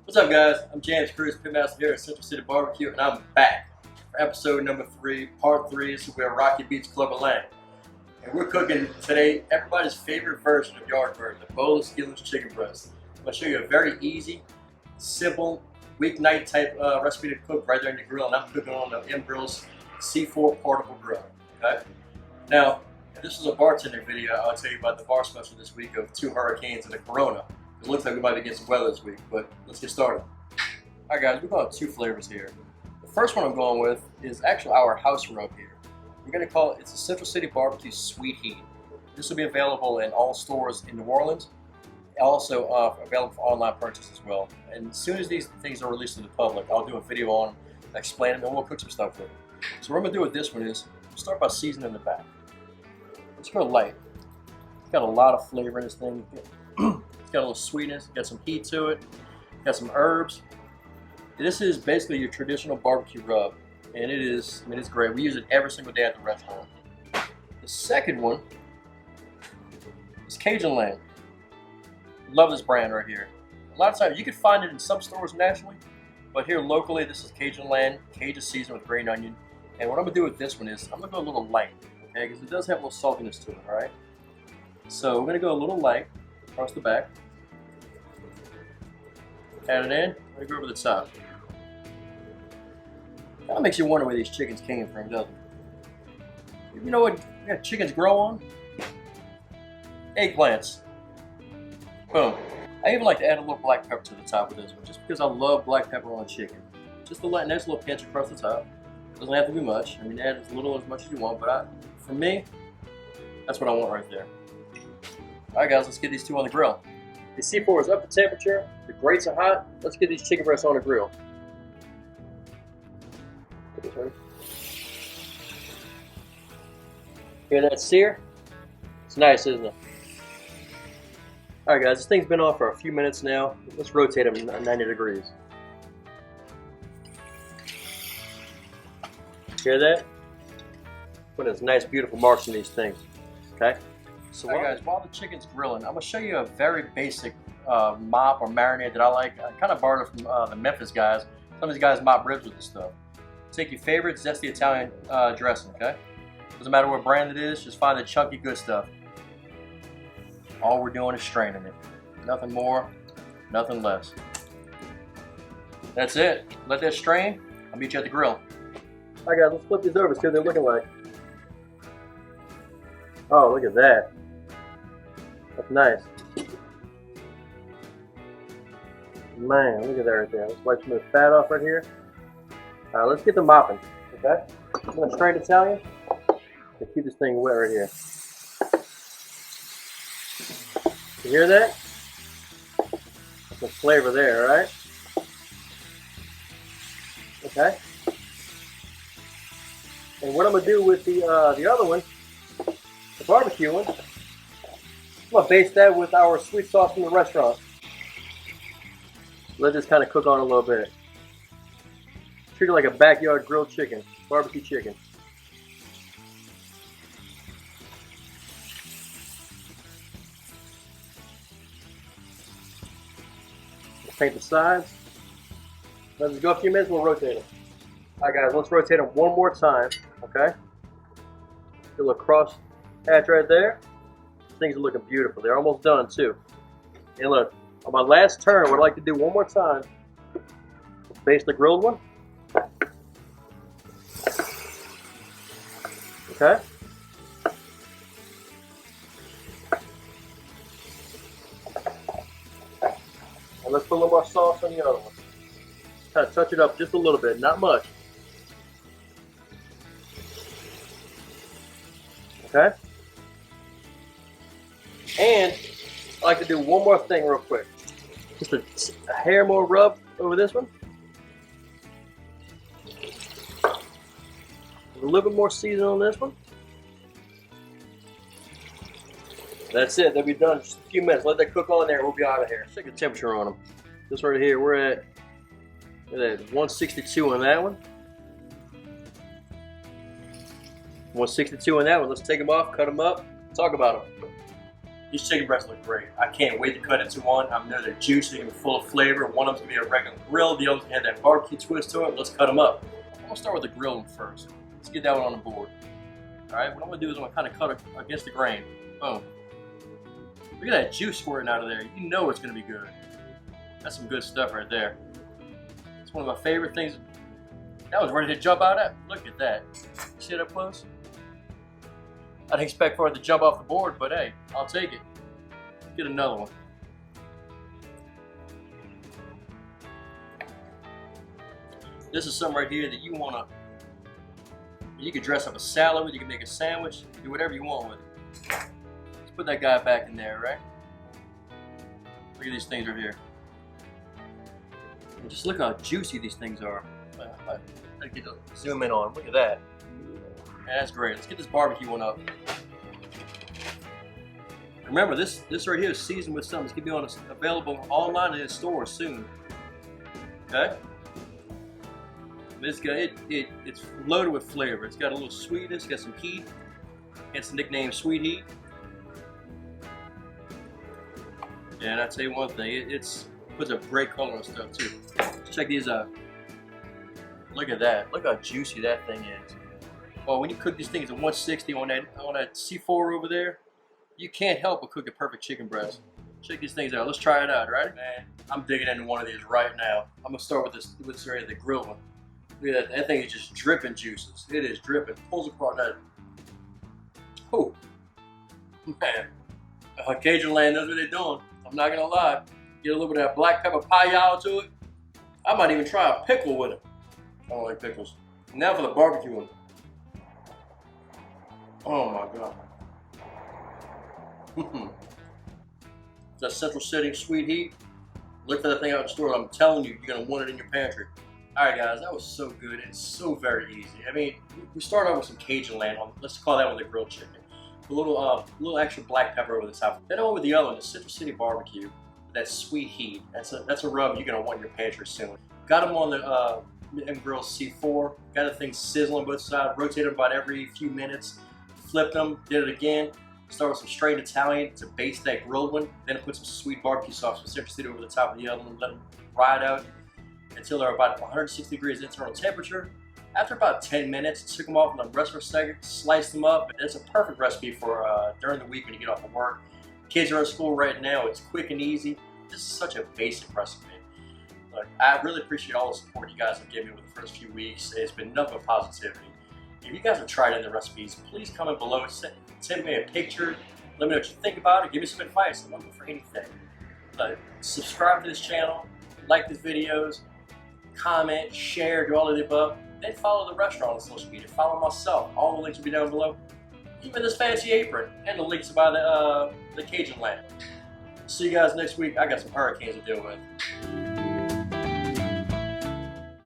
What's up, guys? I'm James Cruz, Pitmaster here at Central City Barbecue, and I'm back for episode number 3, part 3. This is where Rocky Beats Club of Land. And we're cooking today everybody's favorite version of yard bird, the boneless, skinless chicken breast. I'm going to show you a very easy, simple, weeknight type recipe to cook right there in the grill, and I'm cooking on the M-Grill's C4 portable grill. Okay? Now, if this was a bartender video, I'll tell you about the bar special this week of 2 hurricanes and a Corona. It looks like we might be getting some weather this week, but let's get started. Alright guys, we're going with 2 flavors here. The first one I'm going with is actually our house rub here. We're going to call it, it's a Central City Barbecue Sweet Heat. This will be available in all stores in New Orleans, also available for online purchase as well. And as soon as these things are released to the public, I'll do a video on them, explain them, and we'll cook some stuff with them. So what I'm going to do with this one is, start by seasoning the back. Let's go light. It's got a lot of flavor in this thing. It's got a little sweetness, got some heat to it, got some herbs. This is basically your traditional barbecue rub, and it's great. We use it every single day at the restaurant. The second one is Cajunland. Love this brand right here. A lot of times you can find it in some stores nationally, but here locally, this is Cajunland, Cajun seasoned with green onion. And what I'm gonna do with this one is I'm gonna go a little light, okay? Because it does have a little saltiness to it, all right? So we're gonna go a little light across the back. Add it in, I'm gonna go over the top. Kind of makes you wonder where these chickens came from, doesn't it? You know what chickens grow on? Eggplants. Boom. I even like to add a little black pepper to the top of this one, just because I love black pepper on chicken. Just a nice little pinch across the top. Doesn't have to be much. I mean, add as little as much as you want, but for me, that's what I want right there. Alright guys, let's get these 2 on the grill. The C4 is up to temperature, the grates are hot. Let's get these chicken breasts on the grill. Hear that sear? It's nice, isn't it? Alright guys, this thing's been on for a few minutes now. Let's rotate them 90 degrees. Hear that? Put those nice beautiful marks in these things. Okay? So guys, while the chicken's grilling, I'm going to show you a very basic mop or marinade that I like. I kind of borrowed it from the Memphis guys. Some of these guys mop ribs with this stuff. Take your favorite Zesty Italian dressing, okay? Doesn't matter what brand it is, just find the chunky good stuff. All we're doing is straining it. Nothing more, nothing less. That's it. Let that strain. I'll meet you at the grill. Alright guys, let's flip these over, see what they're looking like. Oh, look at that. That's nice. Man, look at that right there. Let's wipe some of the fat off right here. Alright, let's get them mopping, okay? I'm going to strain Italian and keep this thing wet right here. You hear that? That's some flavor there, alright? Okay. And what I'm going to do with the other one, the barbecue one, I'm going to base that with our sweet sauce from the restaurant. Let this kind of cook on a little bit. Treat it like a backyard grilled chicken, barbecue chicken. Let's paint the sides. Let this go a few minutes, we'll rotate it. Alright guys, let's rotate them one more time, okay? Get a little cross hatch right there. Things are looking beautiful. They're almost done too. And look, on my last turn, what I'd like to do one more time, baste the grilled one. Okay? And let's put a little more sauce on the other one. Kind of touch it up just a little bit, not much. Okay? And I like to do one more thing real quick. Just a hair more rub over this one. A little bit more seasoning on this one. That's it. They'll be done in just a few minutes. Let that cook on there. We'll be out of here. Check the temperature on them. This right here, we're at 162 on that one. 162 on that one. Let's take them off, cut them up, talk about them. These chicken breasts look great. I can't wait to cut into one. I know they're juicy and full of flavor. One of them's gonna be a regular grill, the other's gonna have that barbecue twist to it. Let's cut them up. I'm gonna start with the grill one first. Let's get that one on the board. All right, what I'm gonna do is I'm gonna kind of cut it against the grain. Boom. Look at that juice squirting out of there. You know it's gonna be good. That's some good stuff right there. It's one of my favorite things. That was ready to jump out at. Look at that. See it up close? I didn't expect for it to jump off the board, but hey, I'll take it. Get another one. This is something right here that you can dress up a salad with, you can make a sandwich, you can do whatever you want with it. Let's put that guy back in there, right? Look at these things right here. And just look how juicy these things are. I get to zoom in on them. Look at that. Yeah, that's great. Let's get this barbecue one up. Remember, this right here is seasoned with something. It's going to be available online in the stores soon. Okay? This guy, it's loaded with flavor. It's got a little sweetness, it's got some heat. Hence the nickname Sweet Heat. Yeah, and I'll tell you one thing, it puts a great color on stuff too. Check these out. Look at that. Look how juicy that thing is. Well, when you cook these things at 160 on that C4 over there, you can't help but cook a perfect chicken breast. Check these things out. Let's try it out, right? Man, I'm digging into one of these right now. I'm gonna start with this right here, the grill one. Look at that. That thing is just dripping juices. It is dripping. Pulls apart that. Oh, man. Cajunland knows what they're doing. I'm not gonna lie. Get a little bit of that black pepper pie to it. I might even try a pickle with it. I don't like pickles. Now for the barbecue one. Oh my god. It's that central sitting sweet heat. Look for that thing out in the store. I'm telling you, you're gonna want it in your pantry. Alright guys, that was so good and so very easy. I mean, we started out with some Cajunland on, let's call that one the grilled chicken. A little extra black pepper over the top. Then I went with the other one, the Central City barbecue. That sweet heat. That's a rub you're gonna want in your pantry soon. Got them on the BB Grill C4. Got the thing sizzling both sides. Rotated about every few minutes. Flipped them. Did it again. Start with some straight Italian to base that grilled one. Then put some sweet barbecue sauce from Central City over the top of the other one. Let them ride out until they're about 160 degrees internal temperature. After about 10 minutes, took them off on the rest for a second, sliced them up. It's a perfect recipe for during the week when you get off of work. Kids are in school right now. It's quick and easy. This is such a basic recipe. Look, I really appreciate all the support you guys have given me over the first few weeks. It's been nothing but positivity. If you guys have tried any of the recipes, please comment below. Send me a picture. Let me know what you think about it. Give me some advice. I'm looking for anything. Subscribe to this channel. Like these videos. Comment, share, do all of the above. Then follow the restaurant on social media. Follow myself. All the links will be down below. Even this fancy apron and the links about the Cajunland. See you guys next week. I got some hurricanes to deal with.